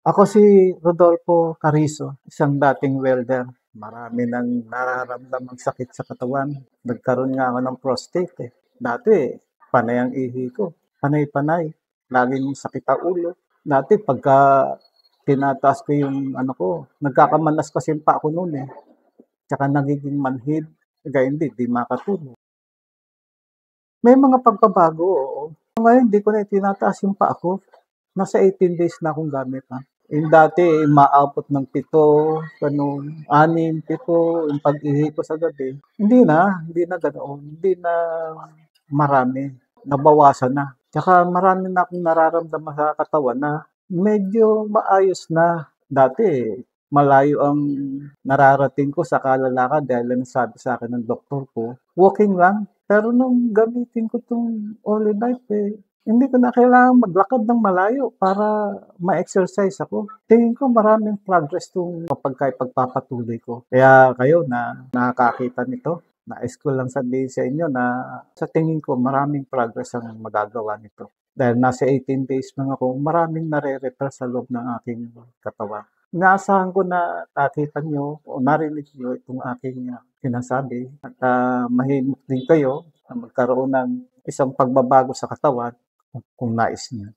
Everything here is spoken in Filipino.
Ako si Rodolfo Carrizo, isang dating welder. Marami nang nararamdamang sakit sa katawan. Nagkaroon nga ako ng prostate eh. Dati, panay ang ihi ko. Panay-panay. Laging sakit ang ulo. Dati, pagka tinataas ko yung ano ko, nagkakamanas kasi pa ako noon eh. Tsaka nagiging manhid. Kaya di makatulog. May mga pagbabago, oo. Ngayon, hindi ko na tinataas yung pa ako. Nasa 18 days na akong gamit ha. Yung dati, maabot ng 7, ganun, 6, 7, yung pag-ihi ko sa gabi. Hindi na ganoon. Hindi na marami. Nabawasan na. Tsaka marami na akong nararamdaman sa katawan na medyo maayos na. Dati, malayo ang nararating ko sa kalalakad dahil ang sabi sa akin ng doktor ko, walking lang. Pero nung gamitin ko itong Holy Life, hindi ko na kailangan maglakad ng malayo para ma-exercise ako. Tingin ko maraming progress itong kapag pagpapatuloy ko. Kaya kayo na nakakita nito, nais ko lang sabihin sa inyo na sa tingin ko maraming progress ang magagawa nito. Dahil nasa 18 days lang ako, maraming nare-repair sa loob ng aking katawan. Inaasahan ko na nakita nyo o narinig nyo itong aking sinasabi at mahimok din kayo na magkaroon ng isang pagbabago sa katawan kung nais niyo.